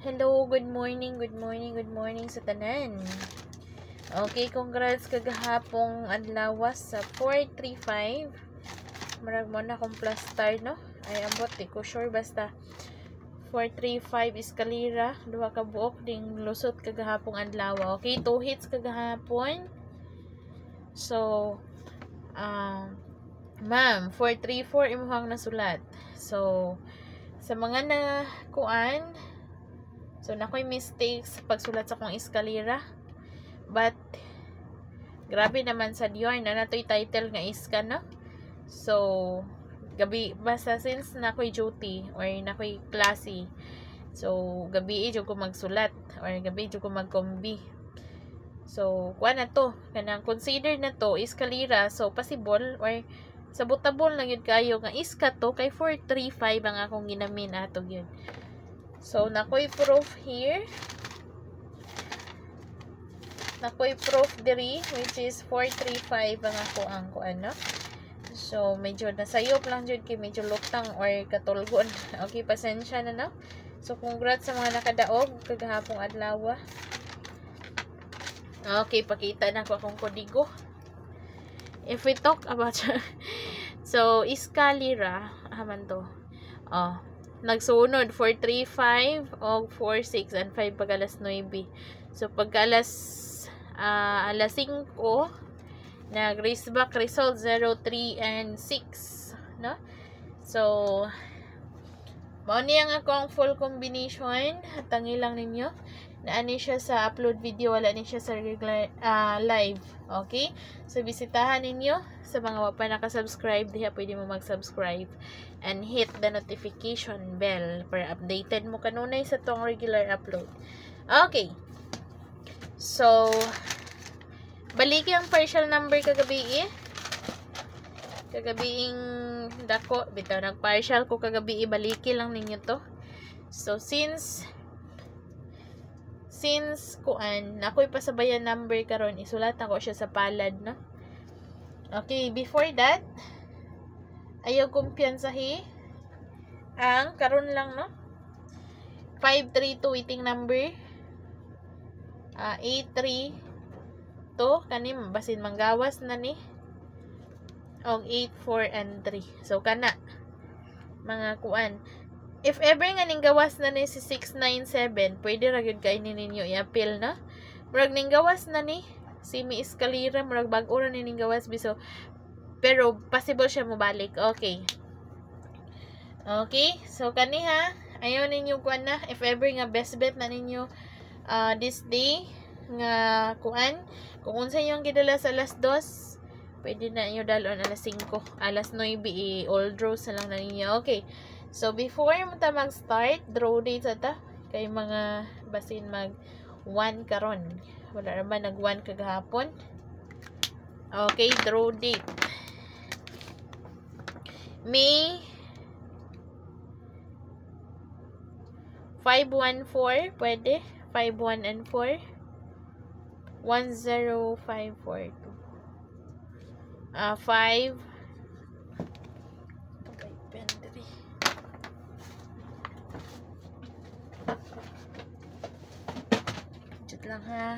Hello, good morning sa tanan. Okay, congrats kagahapong adlawas sa 435. Marag mo na akong plus star, no? Ay, ambot, di ko sure, basta 435 eskalera, duha ka buok ding lusot kagahapong adlaw. Okay, 2 hits kagahapon. So, ma'am, 434 imuhang nasulat. So, sa mga nakuan, so nakoy mistakes sa pagsulat sa kong eskalera. But grabe naman sa diyon na natoy title nga iska, no? So gabi basta since nakoy duty or nakoy klase, so gabi jud ko magsulat or gabi jud ko magkombi. So kuan na to, kanang consider na to eskalera, so possible or sabotable lang yun kayo nga iska to kay 435 ang akong ginamin ato yun. So nakoy proof here, nakoy proof diri, which is 435 ang ako ang kuano. So medyo nasayop lang jud kay medyo lutang or katulgon. Okay, pasensya na, no? So congrats sa mga nakadaog kagahapong adlaw. Okay, pakita na ko akong kodigo. If we talk about so eskalera haman to. Nagsunod 435 og 46 and 5 pag alas 9. So pag alas 5 nag-raise back result 0, 3 and 6, no? So mao ni ang akong full combination. Tangi lang ninyo na ani siya sa upload video, wala ni siya sa regular live. Okay, so bisitahan ninyo. Sa mga wa pa naka-subscribe, diha pwede mo mag-subscribe and hit the notification bell para updated mo kanunay sa tong regular upload. Okay, so baliki ang partial number kagabi kagabiing dako bitaw nag-partial ko kagabi, baliki lang ninyo to. So since kuan ako'y pasabayan number karon, isulat ako siya sa palad, no? Okay, before that ayaw kumpiyansahi ang karon lang, no? 532 waiting number, 83 to kani basin manggawas na ni og 84 and 3. So kana mga kuan, if ever nga ning gawas na ni si 697, pwede ra gyud kay ninyo i-appeal, na murag ning gawas na ni si mi eskalera, murag bag-o ra ning gawas biso, pero possible siya mobalik. Okay, so kani ha, ayaw ninyo kuan na, if ever nga best bet na ninyo this day nga kuan, kung unsa yung gidala sa alas 2, pwede na inyo dalon alas 5, alas 9 all draws na lang na ninyo. Okay, so before mo ta mag-start, draw dates ata kay mga basin mag 1 karon, wala naman nag 1 kagahapon. Okay, draw date May 514, pwede 51 and 4, 10542, 5 lang ha.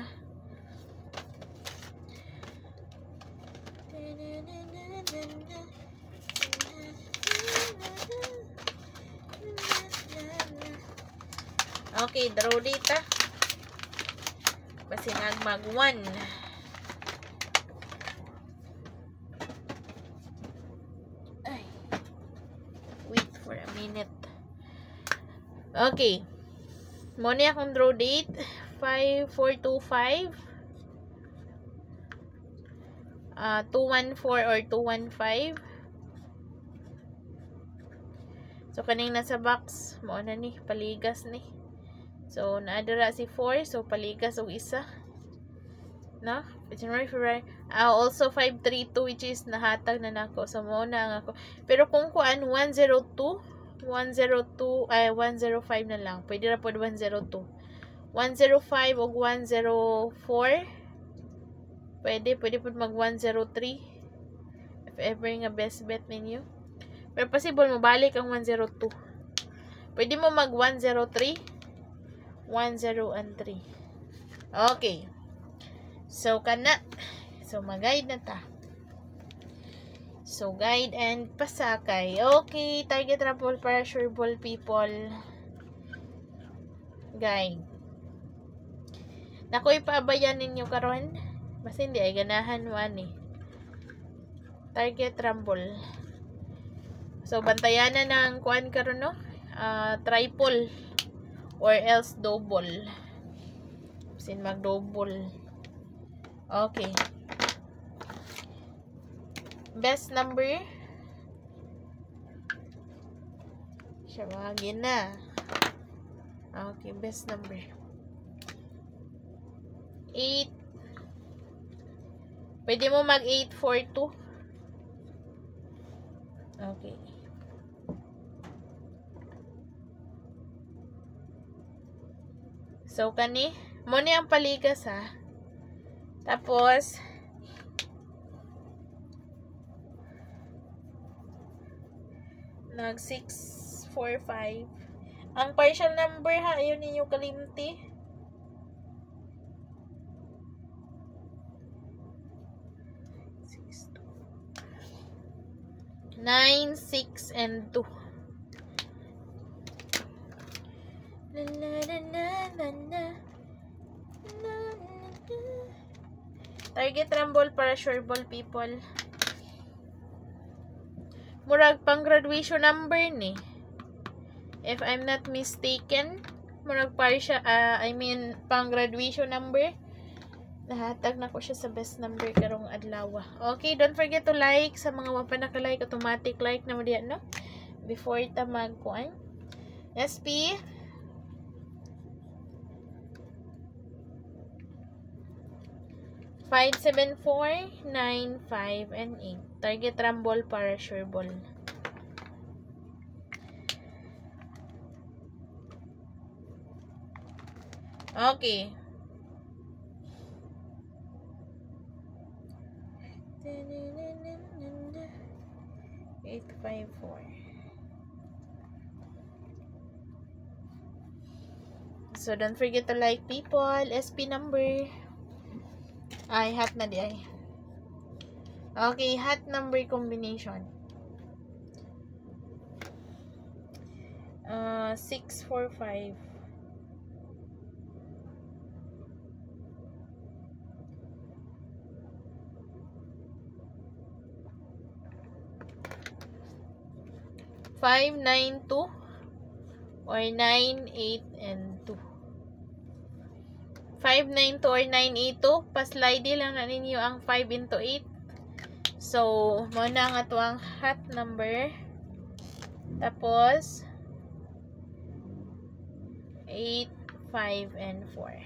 Okay, draw data kasi nagmag 1. Ay, wait for a minute. Okay, muna akong draw date 5425, 214 or 215. So kaning nasa box mo na ni paligas ni, so naadara si 4, so paligas og isa, no? January, February, also 532 which is nahatag na nako, so mo na ang ako. Pero kung kuan 105 na lang, pwede ra pod 102, 105 o 104, pwede pod mag 103 if ever nga best bet ninyo. Pero possible mo balik ang 102. Pwede mo mag 103, 1, 0, and 3. Okay. So, kana. So, mag-guide na ta. So, guide and pasakay. Okay, target trouble para sureball people. Guide. Nakoy paabayan ninyo karon. Mas hindi ay ganahan mo ani. Target rumble. So, bantayan na ng kuan karon no? Triple or else double. Sin mag-double. Okay. Best number. Siya na. Okay, best number. 8. Pwede mo mag 842. Okay. So, kani, mo ni ang paligas ha. Tapos, nag 6, 4, 5. Ang partial number ha, ayun ninyo kalimti. 9, 6, and 2. Target rumble para sureball people. Murag pang graduation number ni. If I'm not mistaken, murag partial, pang graduation number. Nahatag na ko siya sa best number karong adlaw. Okay, don't forget to like sa mga wapa naka-like, automatic like na mo diyan no. Before ta magkuan. SP 5, 7, 4, 9, 5, and 8. Target rumble para sureball. Okay. 8, 5, 4. So don't forget to like people. SP number. Ay, hat na di ay. Okay, hat number combination. 6, 4, 5. 5, 9, 2. Or 9, 8, and 2. 5, 9, 2 or 9, 8, 2. Paslide lang na ninyo ang 5 into 8. So, muna nga ito ang hat number. Tapos, 8, 5, and 4.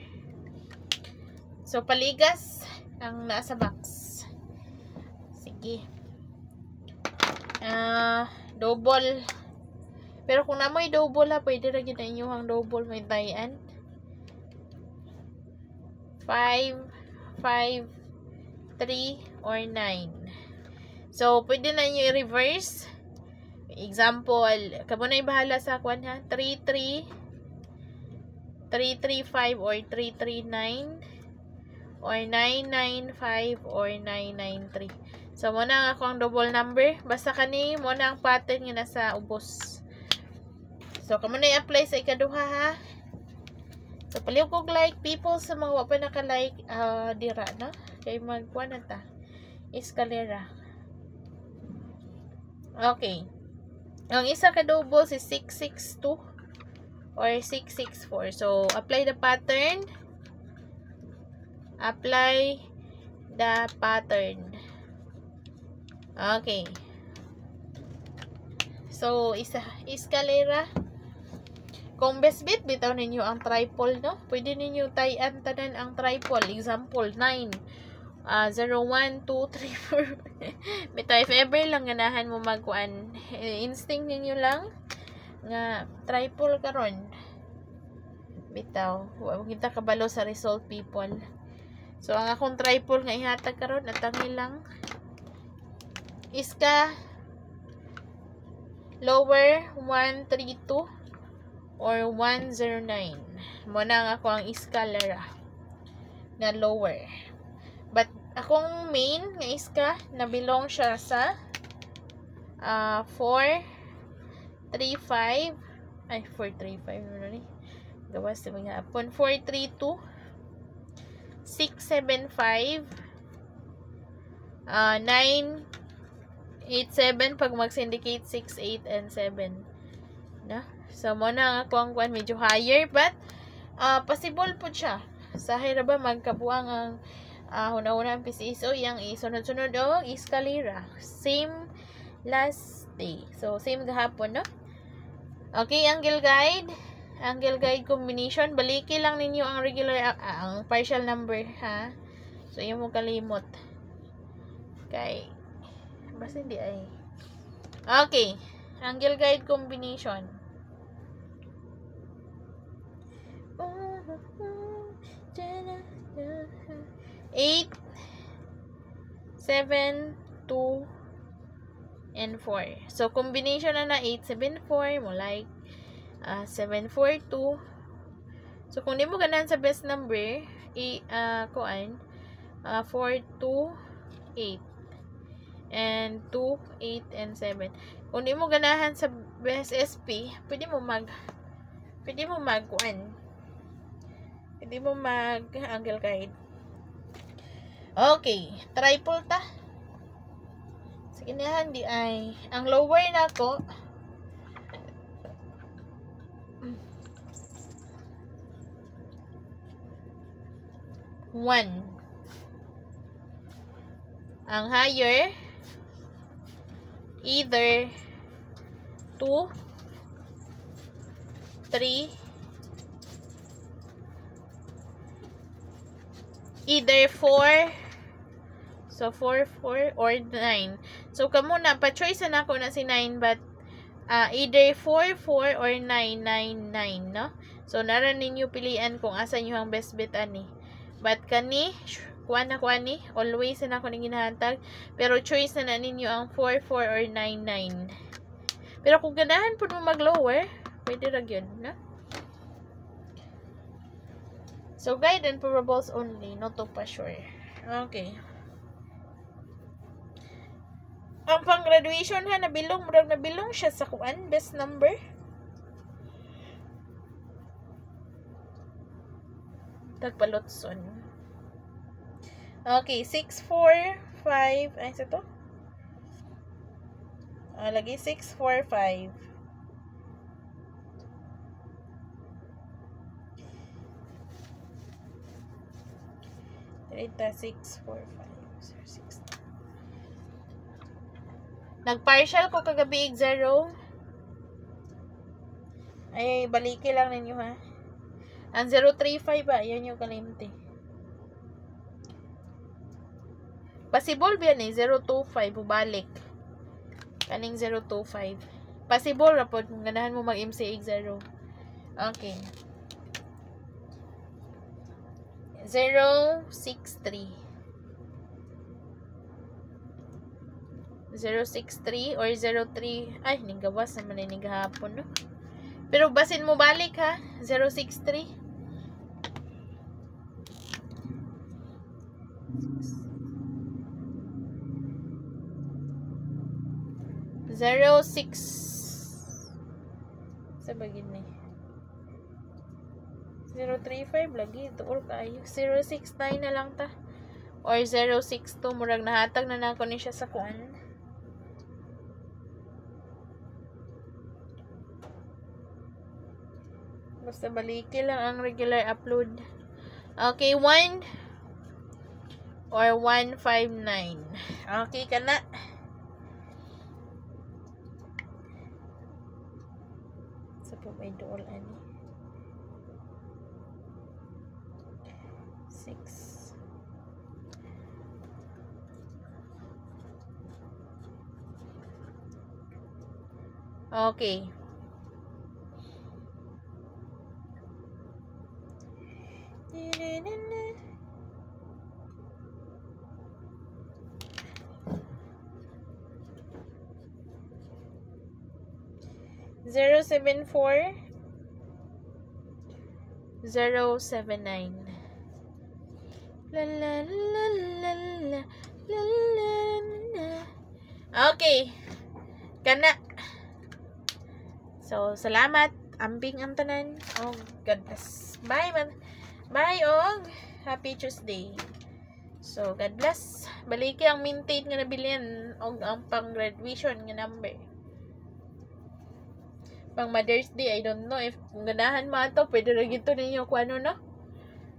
So, paligas ang nasa box. Sige. Double. Pero kung namoy double ha, pwede rin yun na inyong double may tayan. 5, 5, 3, or 9. So, pwede na nyo i-reverse. Example, kamo na ibahala sa kwan ha. 3, 3, 3, 3, 5, or 3, 3, 9. Or 9, 9, 5, or 9, 9, 3. So, muna ako ang double number. Basta kani, muna ang pattern nga nasa ubos. So, kamo na i-apply sa ikaduha ha. So, paliw kong like people sa mga wapa naka-like dira na. Kaya magkuha na ta. Escalera. Okay. Ang isa ka-double si 662 or 664. So, apply the pattern. Apply the pattern. Okay. So, escalera. Kung best bet, bitaw ninyo ang triple, no? Pwede ninyo tayan tanan ang triple. Example, 9. 0, 1, 2, 3, 4. Bitaw, if ever lang ganahan mo magkuan, instinct ninyo lang nga triple karon. Bitaw, huwag kita kabalo sa result, people. So, ang akong triple nga ihatag karon, atangin lang. Iska, lower, 1, 3, 2. or 109. Muna nga ako ang eskalera na lower. But akong main nga iska na belong siya sa 435 ay 435 ano ni gawas sa mga hapon 432 675 987 pag mag-syndicate 68 and 7 na. So mo na ako ang kuan medyo higher but possible po siya sa hira ba magkabuang ang huna-huna ang PCSO yang isunod-sunod o eskalera same last day. So same gahapon no. Okay, angle guide combination, baliki lang ninyo ang regular ang partial number ha. So yung mo kalimot. Okay. Basta hindi ay. Okay, angle guide combination. 8 7 2 and 4. So combination na 874 mo like 742. So kung di mo ganahan sa best number, kuan 428 and 2 8 and 7. Kung di mo ganahan sa best SP, pwede mo mag angle guide. Okay, triple ta. Sige na di ay ang lower na ko one. Ang higher either 2 3 either 4 so 4 or 9. So kamo na pa-choice na ako na si 9 but either 4 or 9 no. So nara ninyo pilian kung asa niyo ang best bet ani. But kani kuan ni always na ako ning ginahantag pero choice na ninyo ang 4 or 9 Pero kung ganahan pud mo mag-lower, pwede ra gyud na. So guide and probables only, not to pa sure. Okay. Ang pang-graduation ha, nabilong siya sa kuan, best number. Tagpalotson. Okay, 6, 4, 5, ay sa to? Lagi 6, 4, 5. Dito, 6, 4, 5, 6. Nag-partial ko kagabi 0. Ay, baliki lang ninyo ha. Ang 035 ba? Yan yung kalimti. Possible ba yan 025 bubalik. Kaning 025. Possible ra po kung ganahan mo mag-MCA 0. Okay. 063 or 03 ay nigawas naman ni gahapon no. Pero basin mo balik ha 063 sa bagin ni 035 lagi tuol kayo 069 na lang ta or 062 murag nahatag na nako ni siya sa kuan. Basta baliki lang ang regular upload. Okay, 1 or 159. Okay ka na. Sa po may dool ani. 6. Okay. Zero 74 079. La la la la la la la. Okay. Kana. So, salamat. Ambing ang tanan. Oh, God bless. Bye, man. Bye, og happy Tuesday. So, God bless. Baliki ang maintain nga nabilian og ang pang-graduation nga number. Pang Mother's Day, I don't know if kung ganahan mo ato, pwede rin ito ninyo kung ano, no?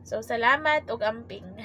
So, salamat og amping.